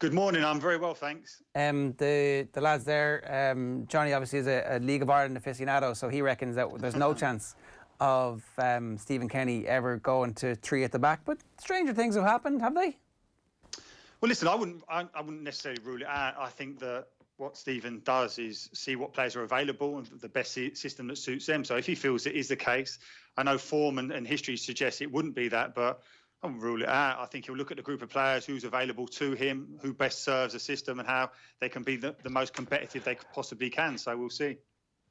Good morning. I'm very well, thanks. The lads there, Johnny obviously is a League of Ireland aficionado, so he reckons that there's no chance of Stephen Kenny ever going to three at the back. But stranger things have happened, have they? Well, listen, I wouldn't necessarily rule it out. I think that what Stephen does is see what players are available and the best system that suits them. So if he feels it is the case, I know form and history suggests it wouldn't be that, but I wouldn't rule it out. I think he'll look at the group of players, who's available to him, who best serves the system and how they can be the most competitive they possibly can. So we'll see.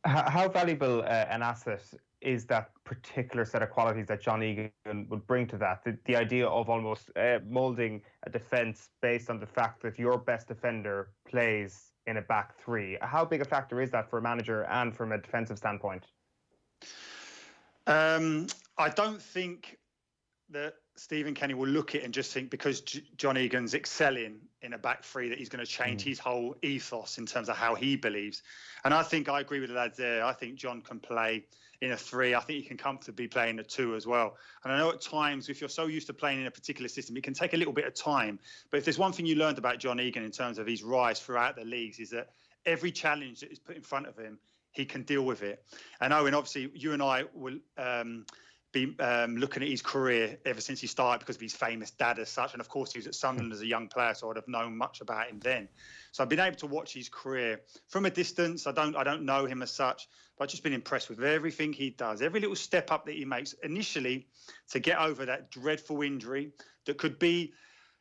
How valuable an asset is that particular set of qualities that John Egan would bring to that? The idea of almost moulding a defence based on the fact that your best defender plays in a back three. How big a factor is that for a manager and from a defensive standpoint? I don't think that Stephen Kenny will look at it and just think because John Egan's excelling in a back three that he's going to change his whole ethos in terms of how he believes. And I think I agree with the lads there. I think John can play in a three. I think he can comfortably play in a two as well. And I know at times, if you're so used to playing in a particular system, it can take a little bit of time. But if there's one thing you learned about John Egan in terms of his rise throughout the leagues is that every challenge that is put in front of him, he can deal with it. And Owen, obviously, you and I will be looking at his career ever since he started because of his famous dad as such. And of course, he was at Sunderland as a young player, so I'd have known much about him then. So I've been able to watch his career from a distance. I don't know him as such, but I've just been impressed with everything he does, every little step up that he makes initially to get over that dreadful injury that could be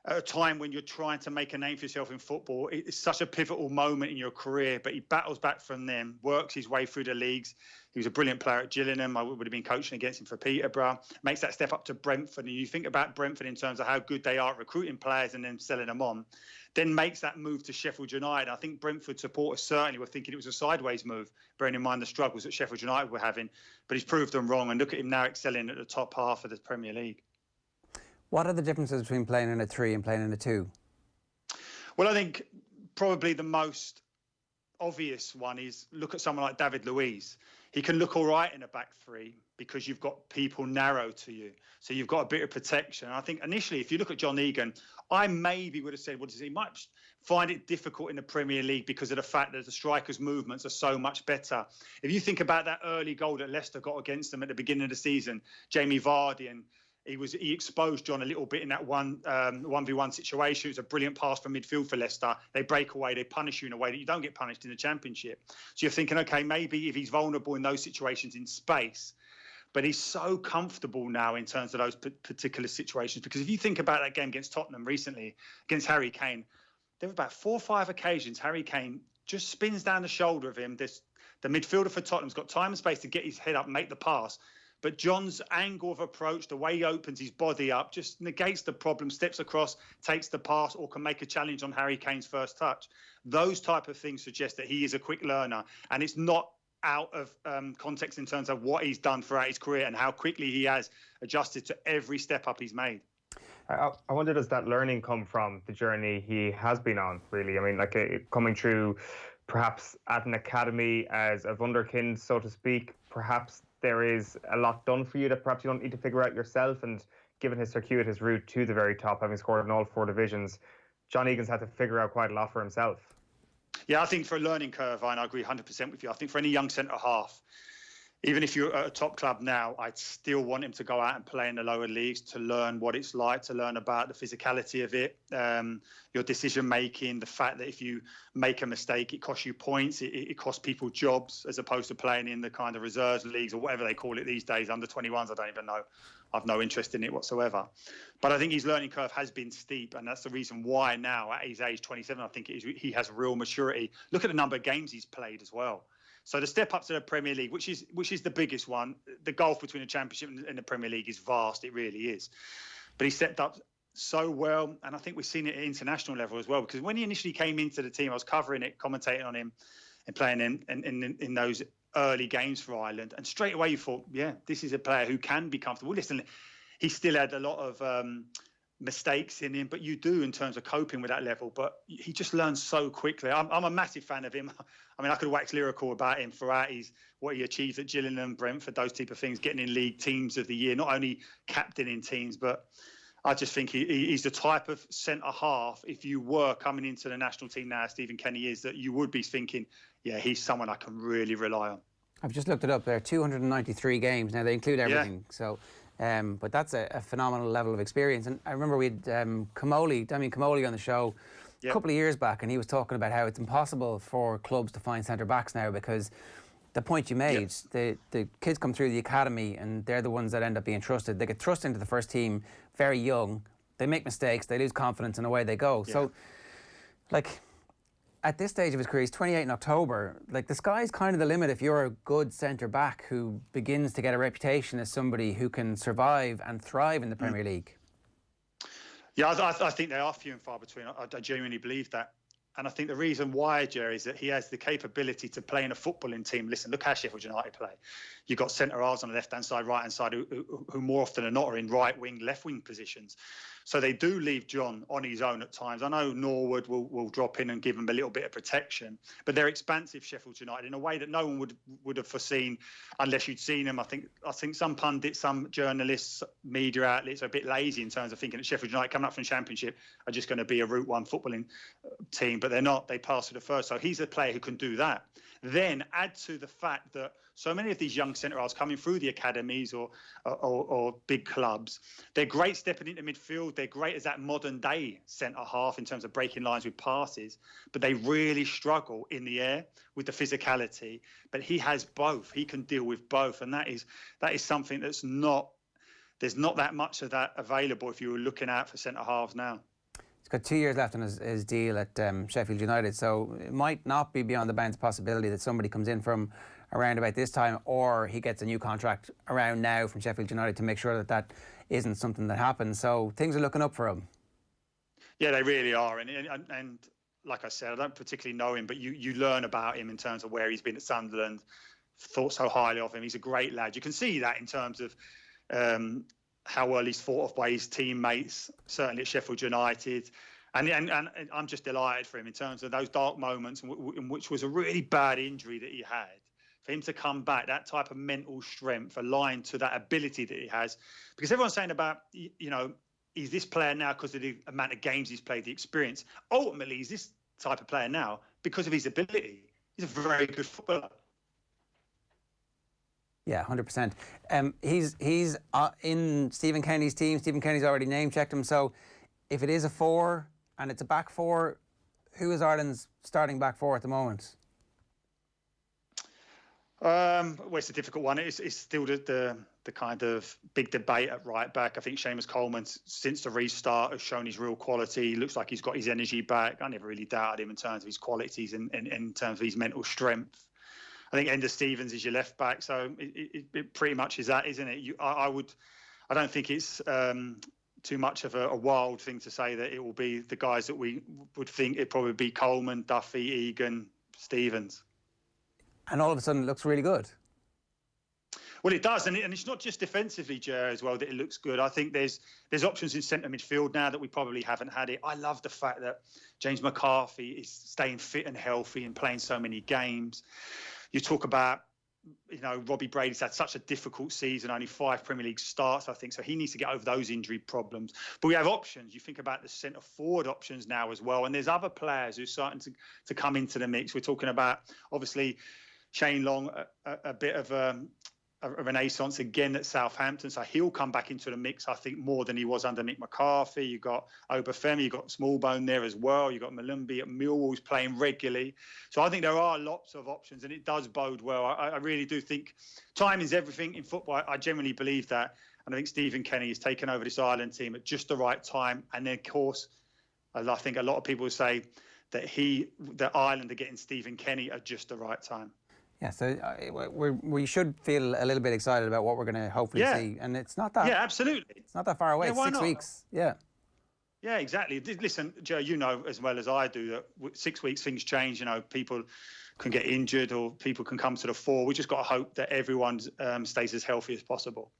at a time when you're trying to make a name for yourself in football. It's such a pivotal moment in your career, but he battles back from them, works his way through the leagues. He was a brilliant player at Gillingham. I would have been coaching against him for Peterborough. Makes that step up to Brentford. And you think about Brentford in terms of how good they are at recruiting players and then selling them on. Then makes that move to Sheffield United. I think Brentford supporters certainly were thinking it was a sideways move, bearing in mind the struggles that Sheffield United were having. But he's proved them wrong. And look at him now excelling at the top half of the Premier League. What are the differences between playing in a three and playing in a two? Well, I think probably the most obvious one is look at someone like David Luiz. He can look all right in a back three because you've got people narrow to you. So you've got a bit of protection. And I think initially, if you look at John Egan, I maybe would have said, he might find it difficult in the Premier League because of the fact that the strikers' movements are so much better. If you think about that early goal that Leicester got against them at the beginning of the season, Jamie Vardy, and he exposed John a little bit in that 1v1 situation. It was a brilliant pass from midfield for Leicester. They break away, they punish you in a way that you don't get punished in the Championship. So you're thinking, okay, maybe if he's vulnerable in those situations in space, but he's so comfortable now in terms of those particular situations. Because if you think about that game against Tottenham recently, against Harry Kane, there were about 4 or 5 occasions Harry Kane just spins down the shoulder of him. The midfielder for Tottenham's got time and space to get his head up and make the pass. But John's angle of approach, the way he opens his body up, just negates the problem, steps across, takes the pass, or can make a challenge on Harry Kane's first touch. Those type of things suggest that he is a quick learner. And it's not out of context in terms of what he's done throughout his career and how quickly he has adjusted to every step up he's made. I wonder, does that learning come from the journey he has been on, really? I mean, like coming through perhaps at an academy as a wunderkind, so to speak, perhaps there is a lot done for you that perhaps you don't need to figure out yourself. And given his circuitous route to the very top, having scored in all 4 divisions, John Egan's had to figure out quite a lot for himself. Yeah, I think for a learning curve, and I agree 100% with you. I think for any young centre-half, even if you're at a top club now, I'd still want him to go out and play in the lower leagues to learn what it's like, to learn about the physicality of it, your decision-making, the fact that if you make a mistake, it costs you points, it costs people jobs, as opposed to playing in the kind of reserves leagues or whatever they call it these days, under 21s, I don't even know. I've no interest in it whatsoever. But I think his learning curve has been steep, and that's the reason why now, at his age 27, I think he has real maturity. Look at the number of games he's played as well. So the step up to the Premier League, which is the biggest one, the gulf between the Championship and the Premier League is vast. It really is. But he stepped up so well, and I think we've seen it at international level as well. Because when he initially came into the team, I was covering it, commentating on him, and playing in those early games for Ireland. And straight away you thought, yeah, this is a player who can be comfortable. Listen, he still had a lot of mistakes in him, but you do in terms of coping with that level. But he just learns so quickly. I'm a massive fan of him. I mean, I could wax lyrical about him throughout what he achieved at Gillingham, Brentford, those type of things, getting in league teams of the year, not only captaining teams, but I just think he's the type of centre-half, if you were coming into the national team now, Stephen Kenny is, that you would be thinking, yeah, he's someone I can really rely on. I've just looked it up there, 293 games. Now, they include everything. Yeah. So, but that's a phenomenal level of experience. And I remember we had Damien Comolli on the show a couple of years back, and he was talking about how it's impossible for clubs to find centre-backs now because the point you made, the kids come through the academy and they're the ones that end up being trusted. They get thrust into the first team very young. They make mistakes, they lose confidence, and away they go. Yeah. So, like, at this stage of his career, he's 28 in October. Like, the sky's kind of the limit if you're a good centre-back who begins to get a reputation as somebody who can survive and thrive in the Premier League. Yeah, I think they are few and far between. I genuinely believe that. And I think the reason why, Jerry, is that he has the capability to play in a footballing team. Listen, look how Sheffield United play. You've got centre-halves on the left-hand side, right-hand side, who more often than not are in right-wing, left-wing positions. So they do leave John on his own at times. I know Norwood will drop in and give him a little bit of protection, but they're expansive, Sheffield United, in a way that no one would have foreseen unless you'd seen them. I think some pundits, some journalists, media outlets are a bit lazy in terms of thinking that Sheffield United coming up from the Championship are just going to be a Route 1 footballing team, but they're not. They pass through the first. So he's a player who can do that. Then add to the fact that so many of these young centre-halves coming through the academies or big clubs, they're great stepping into midfield. They're great as that modern-day centre-half in terms of breaking lines with passes, but they really struggle in the air with the physicality. But he has both. He can deal with both, and that is something that's not. There's not that much of that available if you were looking out for centre-halves now. He's got 2 years left on his deal at Sheffield United, so it might not be beyond the bounds possibility that somebody comes in from around about this time, or he gets a new contract around now from Sheffield United to make sure that isn't something that happens. So things are looking up for him. Yeah, they really are. And like I said, I don't particularly know him, but you learn about him in terms of where he's been at Sunderland, thought so highly of him. He's a great lad. You can see that in terms of how well he's thought of by his teammates, certainly at Sheffield United. And I'm just delighted for him in terms of those dark moments in which was a really bad injury that he had. For him to come back, that type of mental strength aligned to that ability that he has. Because everyone's saying about, he's this player now because of the amount of games he's played, the experience. Ultimately, he's this type of player now because of his ability. He's a very good footballer. Yeah, 100%. He's in Stephen Kenny's team. Stephen Kenny's already name-checked him. So if it is a 4 and it's a back 4, who is Ireland's starting back 4 at the moment? Well, it's a difficult one. It's still the kind of big debate at right back. I think Seamus Coleman, since the restart, has shown his real quality. He looks like he's got his energy back. I never really doubted him in terms of his qualities and in terms of his mental strength. I think Enda Stevens is your left back, so it pretty much is that, isn't it? I don't think it's too much of a wild thing to say that it will be the guys that we would think it'd probably be Coleman, Duffy, Egan, Stevens. And all of a sudden it looks really good. Well, it does, and it's not just defensively, Jer, as well, that it looks good. I think there's options in centre midfield now that we probably haven't had it. I love the fact that James McCarthy is staying fit and healthy and playing so many games. You talk about, Robbie Brady's had such a difficult season, only 5 Premier League starts, I think, so he needs to get over those injury problems. But we have options. You think about the centre-forward options now as well, and there's other players who are starting to come into the mix. We're talking about, obviously, Shane Long, a bit of a renaissance again at Southampton, so he'll come back into the mix, I think, more than he was under Mick McCarthy. You've got Obafemi, you've got Smallbone there as well. You've got Malumbi at Millwall who's playing regularly. So I think there are lots of options, and it does bode well. I really do think time is everything in football. I genuinely believe that. And I think Stephen Kenny has taken over this Ireland team at just the right time. And then, of course, I think a lot of people say that Ireland are getting Stephen Kenny at just the right time. Yeah, so we should feel a little bit excited about what we're going to hopefully see. And it's not that... Yeah, absolutely. It's not that far away. Yeah, it's 6 weeks. Yeah. Yeah, exactly. Listen, Joe, you know as well as I do that 6 weeks things change. People can get injured or people can come to the fore. We just got to hope that everyone stays as healthy as possible.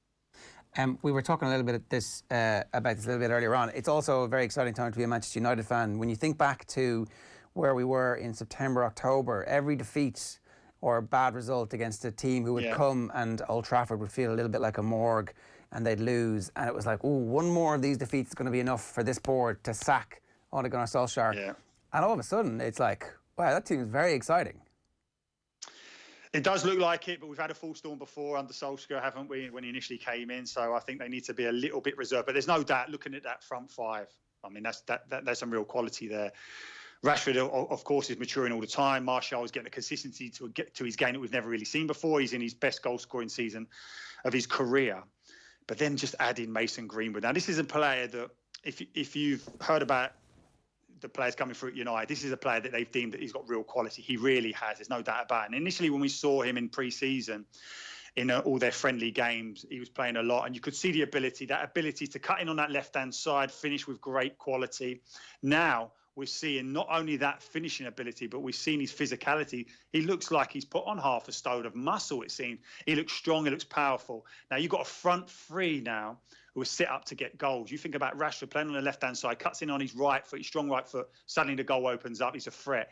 We were talking a little bit about this a little bit earlier on. It's also a very exciting time to be a Manchester United fan. When you think back to where we were in September, October, every defeat or a bad result against a team who would come and Old Trafford would feel a little bit like a morgue. and they'd lose, and it was like, oh, one more of these defeats is going to be enough for this board to sack Ole Gunnar Solskjaer. Yeah. And all of a sudden, it's like, wow, that team is very exciting. It does look like it, but we've had a full storm before under Solskjaer, haven't we, when he initially came in? So I think they need to be a little bit reserved. But there's no doubt, looking at that front five, I mean, there's some real quality there. Rashford, of course, is maturing all the time. Martial is getting a consistency to get to his game that we've never really seen before. He's in his best goal-scoring season of his career. But then just add in Mason Greenwood. Now, this is a player that, if you've heard about the players coming through at United, this is a player that they've deemed that he's got real quality. He really has. There's no doubt about it. And initially, when we saw him in pre-season, in all their friendly games, he was playing a lot, and you could see the ability to cut in on that left-hand side, finish with great quality. Now we're seeing not only that finishing ability, but we've seen his physicality. He looks like he's put on half a stone of muscle, it seems. He looks strong, he looks powerful. Now, you've got a front three now who are set up to get goals. You think about Rashford playing on the left-hand side, cuts in on his right foot, his strong right foot, suddenly the goal opens up, he's a threat.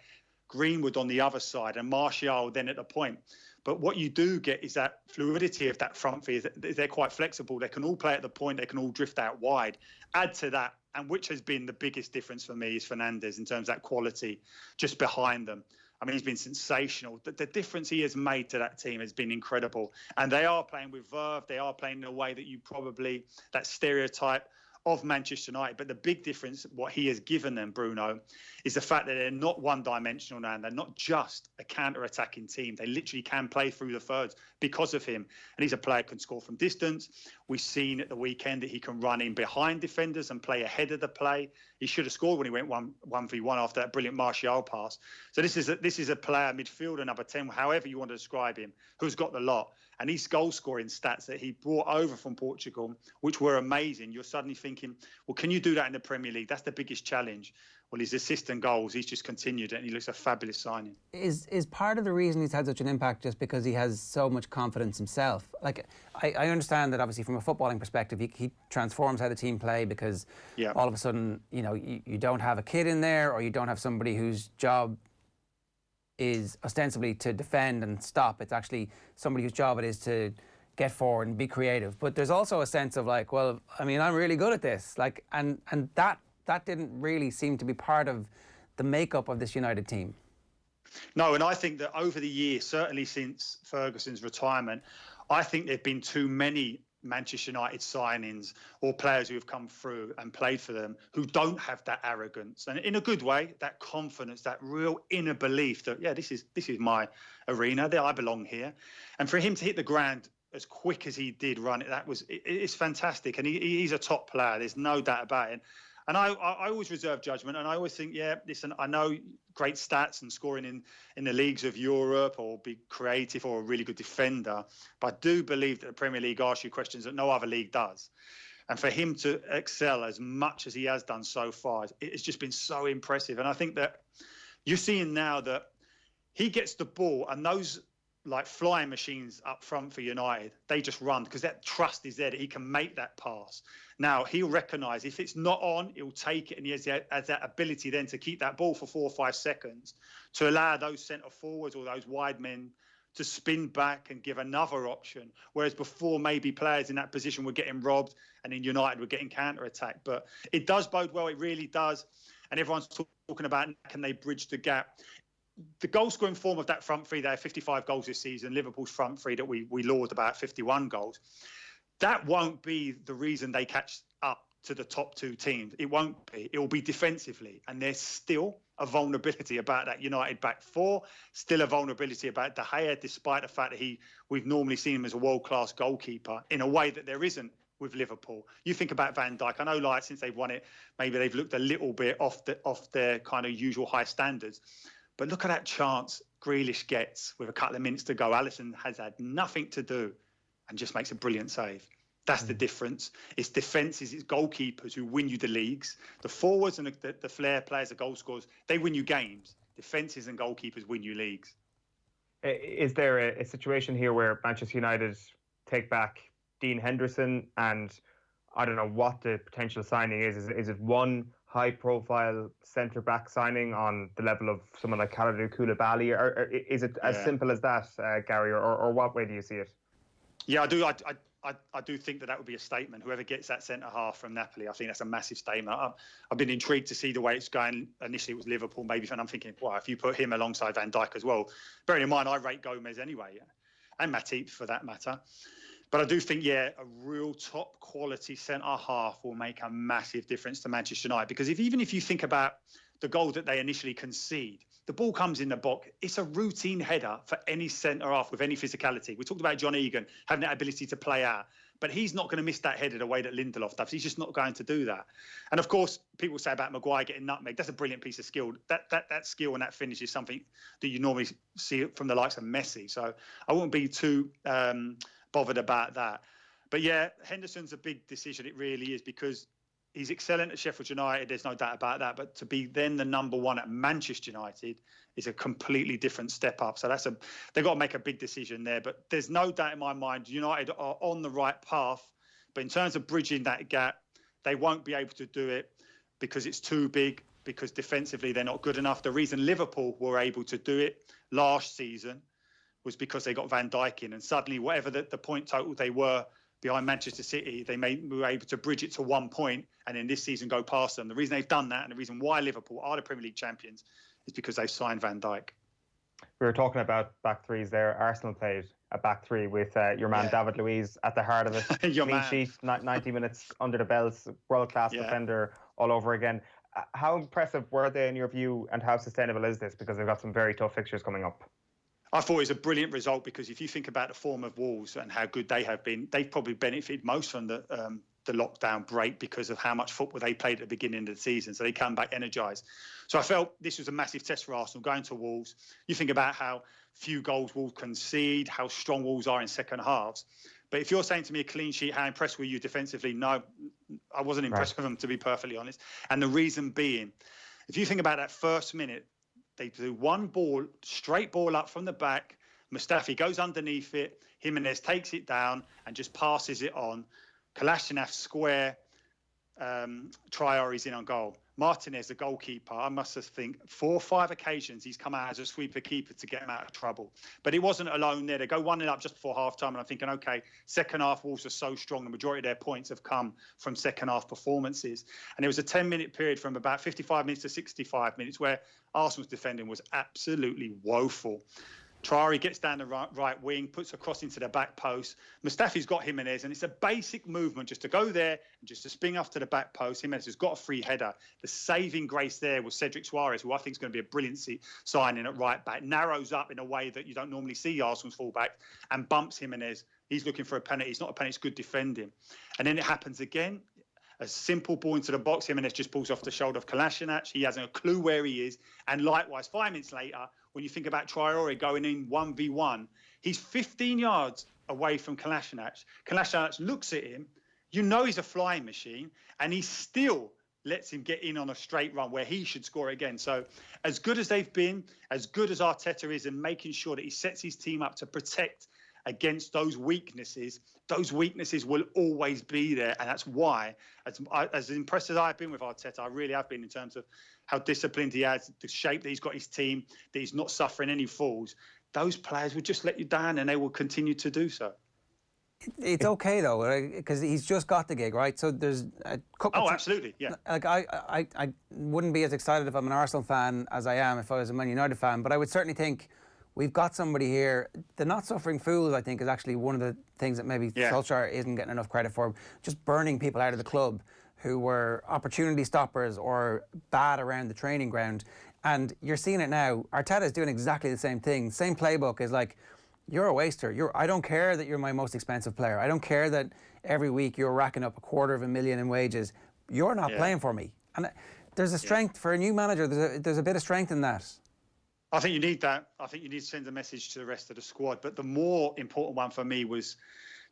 Greenwood on the other side, and Martial then at the point. But what you do get is that fluidity of that front three. They're quite flexible. They can all play at the point. They can all drift out wide. Add to that, and which has been the biggest difference for me, is Fernandes in terms of that quality just behind them. I mean, he's been sensational. The difference he has made to that team has been incredible. And they are playing with verve. They are playing in a way that that stereotype of Manchester United. But the big difference, what he has given them, Bruno, is the fact that they're not one-dimensional now. And they're not just a counter-attacking team. They literally can play through the thirds because of him. And he's a player who can score from distance. We've seen at the weekend that he can run in behind defenders and play ahead of the play. He should have scored when he went 1v1 after that brilliant Martial pass. So this is a player, midfielder, number 10, however you want to describe him, who's got the lot. And his goal-scoring stats that he brought over from Portugal, which were amazing, you're suddenly thinking, well, can you do that in the Premier League? That's the biggest challenge. Well, his assists and goals, he's just continued it, and he looks a fabulous signing. Is part of the reason he's had such an impact just because he has so much confidence himself? Like, I understand that obviously from a footballing perspective, he transforms how the team play because all of a sudden, you don't have a kid in there, or you don't have somebody whose job is ostensibly to defend and stop. It's actually somebody whose job it is to get forward and be creative. But there's also a sense of like, well, I mean, I'm really good at this. Like, and that didn't really seem to be part of the makeup of this United team. No, and I think that over the years, certainly since Ferguson's retirement, I think there have been too many Manchester United signings or players who have come through and played for them who don't have that arrogance, and in a good way, that confidence, that real inner belief that, this is my arena, that I belong here. And for him to hit the ground as quick as he did run it, it's fantastic. And he's a top player, there's no doubt about it. And I always reserve judgment, and I always think, listen, I know great stats and scoring in the leagues of Europe, or be creative, or a really good defender, but I do believe that the Premier League asks you questions that no other league does. And for him to excel as much as he has done so far, it's just been so impressive. And I think that you're seeing now that he gets the ball, and those like flying machines up front for United, they just run because that trust is there that he can make that pass. Now, he'll recognise if it's not on, he'll take it, and he has that ability then to keep that ball for 4 or 5 seconds to allow those centre forwards or those wide men to spin back and give another option. Whereas before, maybe players in that position were getting robbed, and in United were getting counter-attacked. But it does bode well, it really does. And everyone's talking about, can they bridge the gap? The goal-scoring form of that front three, they have 55 goals this season. Liverpool's front three that we laud about 51 goals. That won't be the reason they catch up to the top two teams. It won't be. It will be defensively. And there's still a vulnerability about that United back four, still a vulnerability about De Gea, despite the fact that we've normally seen him as a world-class goalkeeper in a way that there isn't with Liverpool. You think about Van Dijk. I know, like, since they've won it, maybe they've looked a little bit off their kind of usual high standards. But look at that chance Grealish gets with a couple of minutes to go. Alisson has had nothing to do and just makes a brilliant save. That's the difference. It's defences, it's goalkeepers who win you the leagues. The forwards and the flair players, the goal scorers, they win you games. Defences and goalkeepers win you leagues. Is there a situation here where Manchester United take back Dean Henderson, and I don't know what the potential signing is? Is it one high-profile centre-back signing on the level of someone like Kalidou Koulibaly, or is it as simple as that, Gary, or what way do you see it? Yeah, I do. I do think that would be a statement. Whoever gets that centre half from Napoli, I think that's a massive statement. I've been intrigued to see the way it's going. Initially, it was Liverpool, maybe, and I'm thinking, wow, if you put him alongside Van Dijk as well, bearing in mind I rate Gomez anyway, and Matip for that matter. But I do think, a real top quality centre half will make a massive difference to Manchester United, because even if you think about the goal that they initially concede, the ball comes in the box. It's a routine header for any centre-half with any physicality. We talked about John Egan having that ability to play out, but he's not going to miss that header the way that Lindelof does. He's just not going to do that. And of course, people say about Maguire getting nutmeg. That's a brilliant piece of skill. That skill and that finish is something that you normally see from the likes of Messi. So I wouldn't be too bothered about that. But yeah, Henderson's a big decision. It really is, because he's excellent at Sheffield United. There's no doubt about that. But to be then the number one at Manchester United is a completely different step up. So they've got to make a big decision there. But there's no doubt in my mind, United are on the right path. But in terms of bridging that gap, they won't be able to do it because it's too big, because defensively they're not good enough. The reason Liverpool were able to do it last season was because they got Van Dijk in. And suddenly, whatever the point total they were behind Manchester City, they were able to bridge it to 1 point and in this season go past them. The reason they've done that, and the reason why Liverpool are the Premier League champions, is because they've signed Van Dijk. We were talking about back threes there. Arsenal played a back three with your man David Luiz at the heart of it. Clean sheet, 90 minutes under the belts, world-class defender all over again. How impressive were they in your view, and how sustainable is this? Because they've got some very tough fixtures coming up. I thought it was a brilliant result, because if you think about the form of Wolves and how good they have been, they've probably benefited most from the lockdown break because of how much football they played at the beginning of the season. So they come back energised. So I felt this was a massive test for Arsenal going to Wolves. You think about how few goals Wolves concede, how strong Wolves are in second halves. But if you're saying to me a clean sheet, how impressed were you defensively? No, I wasn't impressed with them, to be perfectly honest. And the reason being, if you think about that first minute, they do one ball, straight ball up from the back. Mustafi goes underneath it. Jimenez takes it down and just passes it on. Kolasinac square. Traore's in on goal. Martinez, the goalkeeper, I must have think 4 or 5 occasions he's come out as a sweeper keeper to get him out of trouble. But it wasn't alone there. They go 1-0 up just before half time, and I'm thinking, okay, second half Wolves are so strong. The majority of their points have come from second half performances. And it was a 10-minute period from about 55 minutes to 65 minutes where Arsenal's defending was absolutely woeful. Traore gets down the right wing, puts a cross into the back post. Mustafi's got Jimenez, and it's a basic movement just to go there and just to spin off to the back post. Jimenez has got a free header. The saving grace there was Cedric Suarez, who I think is going to be a brilliant signing at right back. Narrows up in a way that you don't normally see Arsenal's fullback and bumps Jimenez. He's looking for a penalty. It's not a penalty, it's good defending. And then it happens again. A simple ball into the box. Jimenez just pulls off the shoulder of Kolasinac. He hasn't a clue where he is. And likewise, 5 minutes later, when you think about Traore going in 1v1, he's 15 yards away from Kolasinac. Kolasinac looks at him. You know he's a flying machine, and he still lets him get in on a straight run where he should score again. So as good as they've been, as good as Arteta is in making sure that he sets his team up to protect against those weaknesses will always be there. And that's why, as impressed as I've been with Arteta, I really have been in terms of how disciplined he has, the shape that he's got his team, that he's not suffering any falls. Those players will just let you down, and they will continue to do so. It's okay though, because he's just got the gig, right? So there's a couple. Oh, absolutely, yeah. Like I wouldn't be as excited if I'm an Arsenal fan as I am if I was a Man United fan, but I would certainly think we've got somebody here. The not suffering fools, I think, is actually one of the things that maybe Solskjaer isn't getting enough credit for. Just burning people out of the club who were opportunity stoppers or bad around the training ground. And you're seeing it now. Arteta is doing exactly the same thing. Same playbook is like, you're a waster. I don't care that you're my most expensive player. I don't care that every week you're racking up $250,000 in wages. You're not playing for me. And there's a strength for a new manager. There's a bit of strength in that. I think you need that. I think you need to send a message to the rest of the squad. But the more important one for me was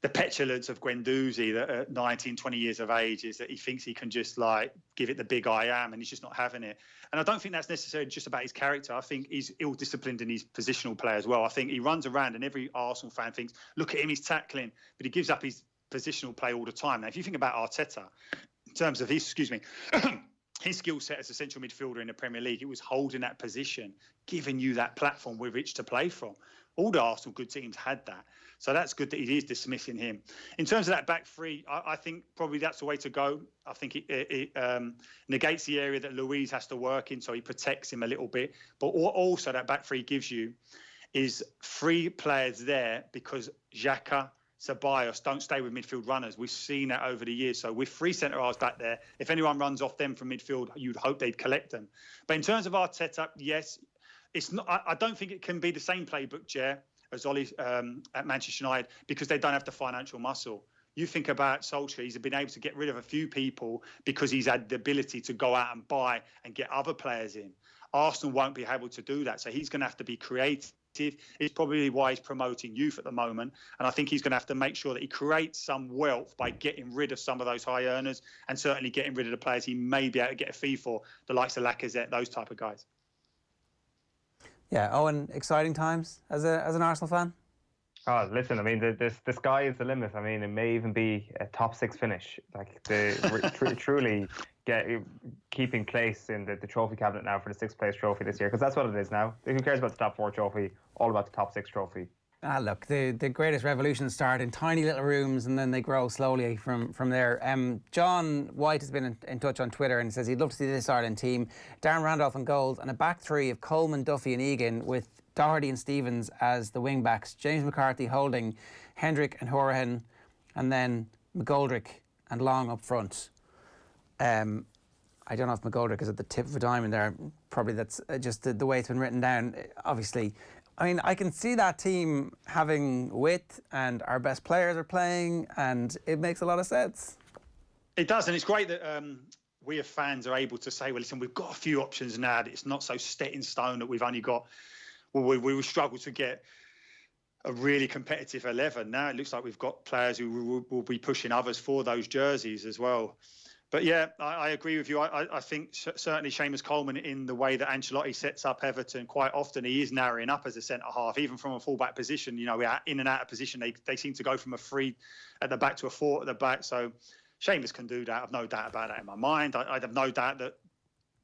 the petulance of Guendouzi, that at 19, 20 years of age, is that he thinks he can just like give it the big I am, and he's just not having it. And I don't think that's necessarily just about his character. I think he's ill-disciplined in his positional play as well. I think he runs around and every Arsenal fan thinks, look at him, he's tackling, but he gives up his positional play all the time. Now, if you think about Arteta, in terms of his, his skill set as a central midfielder in the Premier League, it was holding that position, giving you that platform with which to play from. All the Arsenal good teams had that. So that's good that he is dismissing him. In terms of that back three, I think probably that's the way to go. I think it negates the area that Luiz has to work in, so he protects him a little bit. But also that back three gives you is 3 players there because Xhaka, Ceballos don't stay with midfield runners. We've seen that over the years. So with 3 centre-halves back there, if anyone runs off them from midfield, you'd hope they'd collect them. But in terms of Arteta, yes, it's not. I don't think it can be the same playbook, Jer, as Ollie at Manchester United, because they don't have the financial muscle. You think about Solskjaer, he's been able to get rid of a few people because he's had the ability to go out and buy and get other players in. Arsenal won't be able to do that, so he's going to have to be creative. It's probably why he's promoting youth at the moment, and I think he's going to have to make sure that he creates some wealth by getting rid of some of those high earners and certainly getting rid of the players he may be able to get a fee for, the likes of Lacazette, those type of guys. Yeah, Owen, exciting times as an Arsenal fan? Oh, listen, I mean, the sky is the limit. I mean, it may even be a top 6 finish. Like, truly keeping place in the trophy cabinet now for the 6th place trophy this year, because that's what it is now. Who cares about the top 4 trophy? All about the top 6 trophy. Look, the greatest revolutions start in tiny little rooms and then they grow slowly from there. John White has been in touch on Twitter and says he'd love to see this Ireland team. Darren Randolph and goals and a back three of Coleman, Duffy and Egan with Doherty and Stevens as the wing backs. James McCarthy holding Hendrick and Horahan, and then McGoldrick and Long up front. I don't know if McGoldrick is at the tip of a diamond there. Probably that's just the way it's been written down. Obviously, I mean, I can see that team having width and our best players are playing, and it makes a lot of sense. It does, and it's great that we as fans are able to say, well, listen, we've got a few options now. It's not so set in stone that we've only got, well, we will struggle to get a really competitive 11. Now it looks like we've got players who will be pushing others for those jerseys as well. But yeah, I agree with you. I think certainly Seamus Coleman, in the way that Ancelotti sets up Everton, quite often he is narrowing up as a centre-half, even from a full-back position. You know, we are in and out of position. They seem to go from a 3 at the back to a 4 at the back. So Seamus can do that. I've no doubt about that in my mind. I'd have no doubt that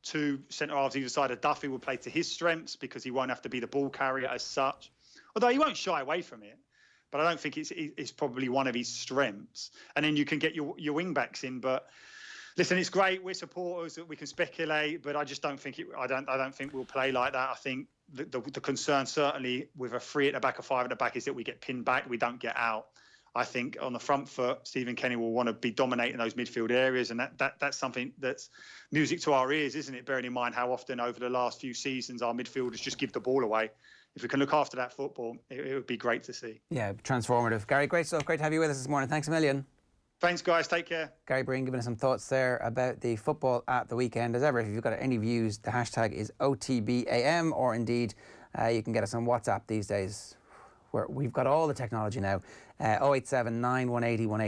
2 centre-halves either side of Duffy will play to his strengths because he won't have to be the ball carrier as such. Although he won't shy away from it. But I don't think it's probably one of his strengths. And then you can get your wing-backs in, but... Listen, it's great. We're supporters that we can speculate, but I just don't think I don't think we'll play like that. I think the concern certainly with a 3 at the back, a 5 at the back, is that we get pinned back, we don't get out. I think on the front foot, Stephen Kenny will want to be dominating those midfield areas, and that's something that's music to our ears, isn't it? Bearing in mind how often over the last few seasons our midfielders just give the ball away. If we can look after that football, it would be great to see. Yeah, transformative. Gary, great stuff. Great to have you with us this morning. Thanks a million. Thanks, guys. Take care. Gary Breen giving us some thoughts there about the football at the weekend. As ever, if you've got any views, the hashtag is OTB AM, or indeed you can get us on WhatsApp these days, where we've got all the technology now. 0879 180 180.